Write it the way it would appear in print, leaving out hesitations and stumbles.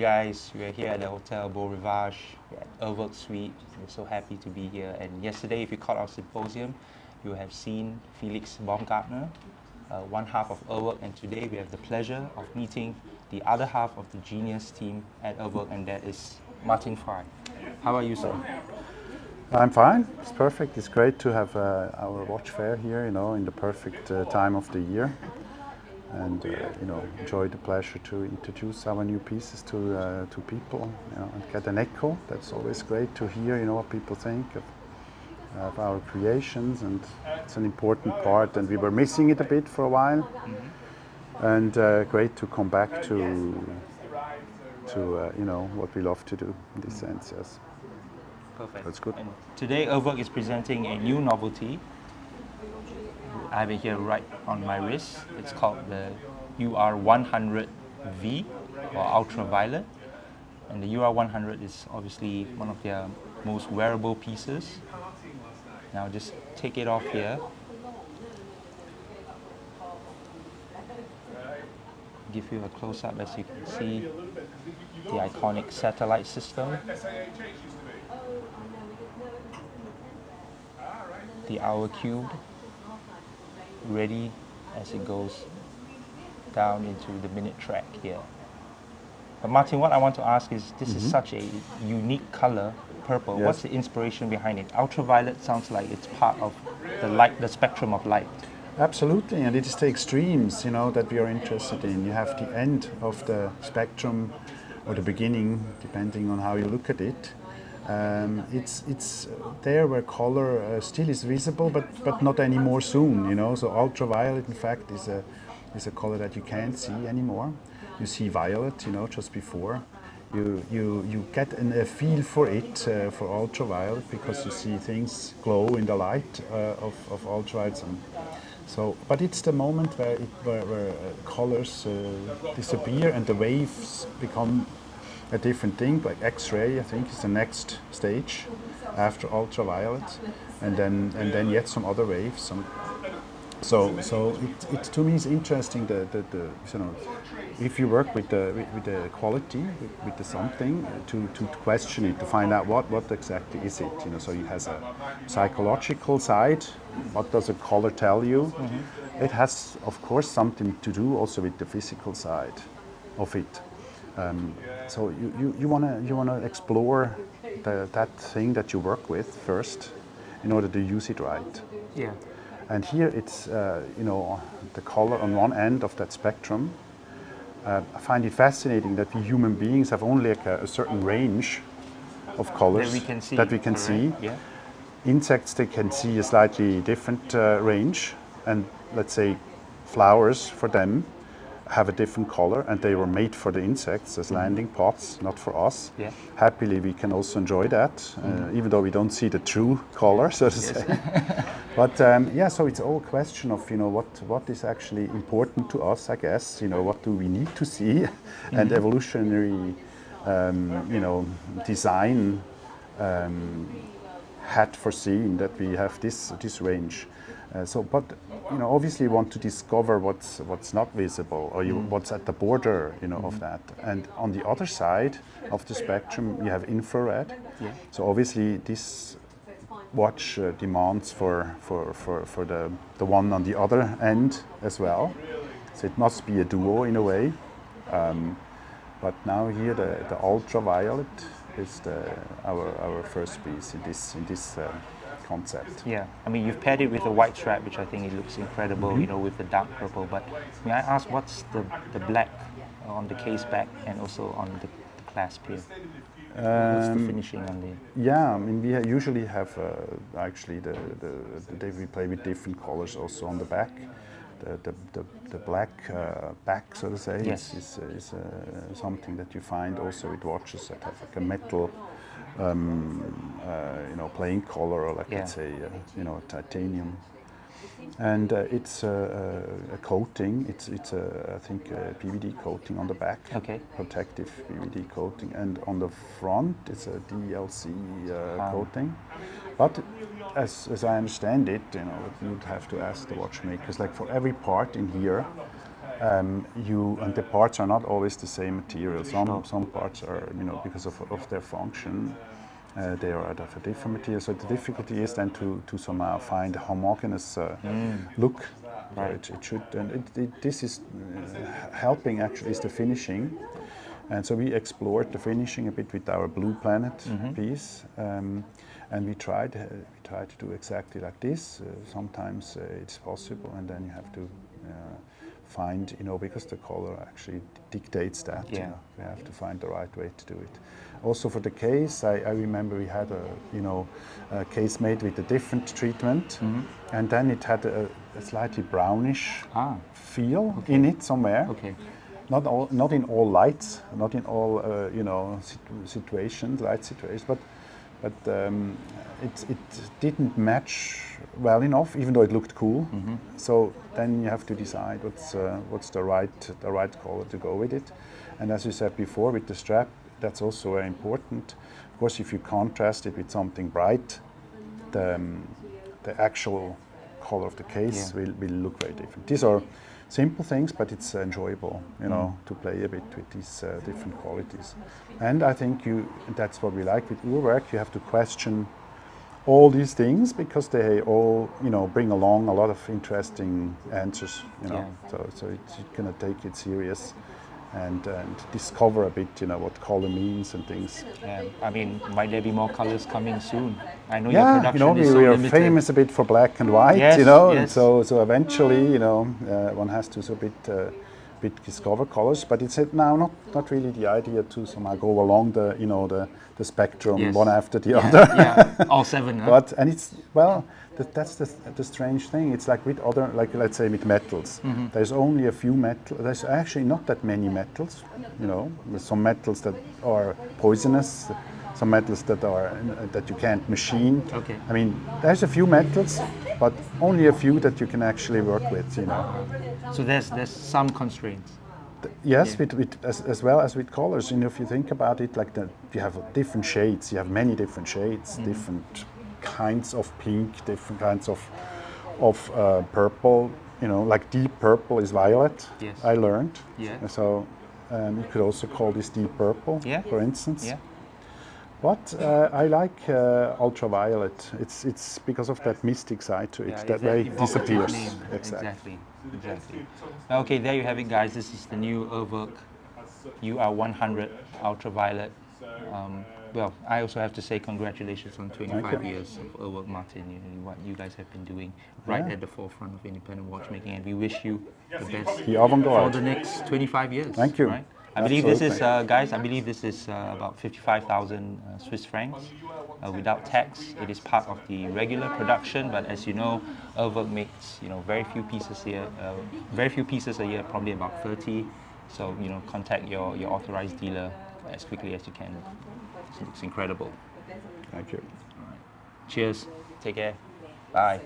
guys, we are here at the Hotel Beau Rivage at Urwerk Suite. We're so happy to be here. And yesterday, if you caught our symposium, you have seen Felix Baumgartner, one half of Urwerk, and today we have the pleasure of meeting the other half of the genius team at Urwerk, and that is Martin Fry. How are you, sir? I'm fine. It's perfect. It's great to have our watch fair here, in the perfect time of the year, and enjoy the pleasure to introduce our new pieces to people, and get an echo. That's always great to hear, what people think of our creations, and it's an important part. And we were missing it a bit for a while, and great to come back to what we love to do in this sense. Yes. Perfect. That's good. And today, Urwerk is presenting a new novelty. I have it here right on my wrist. It's called the Ur-100V, or UltraViolet. And the Ur-100 is obviously one of their most wearable pieces. Now just take it off here. Give you a close-up as you can see the iconic satellite system. The hour cube, ready as it goes down into the minute track here. But Martin, what I want to ask is, this is such a unique color, purple. Yes. What's the inspiration behind it? Ultraviolet sounds like it's part of the light, the spectrum of light. Absolutely, and it is the extremes, that we are interested in. You have the end of the spectrum, or the beginning, depending on how you look at it. It's there where color still is visible, but not anymore soon. So ultraviolet, in fact, is a color that you can't see anymore. You see violet, just before. You get a feel for it, for ultraviolet, because you see things glow in the light of ultraviolet. So, but it's the moment where colors disappear and the waves become a different thing, like X-ray, I think, is the next stage after ultraviolet, and then yet some other waves. So it to me is interesting if you work with the quality, with the something, to question it, to find out what exactly is it. So it has a psychological side. What does a color tell you? It has, of course, something to do also with the physical side of it. So you wanna explore that thing that you work with first, in order to use it right. Yeah. And here it's the color on one end of that spectrum. I find it fascinating that we human beings have only a certain range of colors that we can see. Yeah. Insects, they can see a slightly different range, and let's say flowers for them have a different color, and they were made for the insects as landing pots, not for us. Yeah. Happily, we can also enjoy that, even though we don't see the true color, so to say. But so it's all a question of what is actually important to us, I guess. What do we need to see, and evolutionary, design had foreseen that we have this range. But obviously you want to discover what's not visible, or what's at the border, of that. And on the other side of the spectrum, you have infrared. Yeah. So obviously this watch demands for the one on the other end as well. So it must be a duo in a way. But now here the ultraviolet is our first piece in this concept. Yeah, I mean, you've paired it with a white strap, which I think it looks incredible, with the dark purple. But may I ask, what's the black on the case back and also on the clasp here? What's the finishing on the? Yeah, I mean, we usually have actually we play with different colors also on the back. The black back, so to say, Yes. is something that you find also with watches that have like a metal, plain color, or like, let's say, titanium. And it's a coating. It's I think a PVD coating on the back. Okay. Protective PVD coating, and on the front it's a DLC coating. But as I understand it, you'd have to ask the watchmakers. Like for every part in here, and the parts are not always the same material. Some parts are, because of their function, they are of a different material. So the difficulty is then to somehow find a homogeneous look. Right. So it should, and this is helping actually is the finishing. And so we explored the finishing a bit with our Blue Planet piece, and we tried to do exactly like this. Sometimes it's possible, and then you have to find, because the color actually dictates that. Yeah. We have to find the right way to do it. Also for the case, I remember we had a case made with a different treatment, and then it had a slightly brownish feel in it somewhere. Okay. Not in all lights, not in all situations, light situations, but it didn't match well enough, even though it looked cool. So then you have to decide what's the right color to go with it. And as you said before, with the strap, that's also very important. Of course, if you contrast it with something bright, the actual color of the case will look very different. These are simple things, but it's enjoyable, to play a bit with these different qualities. And I think that's what we like with Urwerk. You have to question all these things because they all, bring along a lot of interesting answers, So you're gonna take it serious and discover a bit, what color means and things. Yeah, I mean, might there be more colors coming soon? I know Yeah, your production is so we are limited. famous a bit for black and white, Yes, and yes. so eventually, one has to bit discover colors, but it's now not really the idea to somehow go along the spectrum one after the other. Yeah, all seven. Huh? But it's that's the strange thing. It's like with other, like let's say with metals. There's only a few metals. There's actually not that many metals. There's some metals that are poisonous, some metals that you can't machine. Okay. I mean, there's a few metals, but only a few that you can actually work with. So there's some constraints. Yes, as well as with colors. If you think about it, like you have different shades. You have many different shades, different kinds of pink, different kinds of purple. Like deep purple is violet. Yes. I learned. Yeah. So you could also call this deep purple, for instance. Yeah. But I like ultraviolet. It's because of that mystic side to it that way it disappears. Exactly. Okay, there you have it, guys. This is the new Urwerk Ur-100 ultraviolet. Well, I also have to say congratulations on 25 years of Urwerk, Martin. What you guys have been doing right at the forefront of independent watchmaking, and we wish you the best The avant-garde. for the next 25 years. Thank you. Right? I believe this is, guys, about 55,000 Swiss francs without tax. It is part of the regular production, but as you know, Urwerk makes very few pieces a year, probably about 30. So contact your authorized dealer as quickly as you can. It's incredible. Thank you. Cheers. Take care. Bye.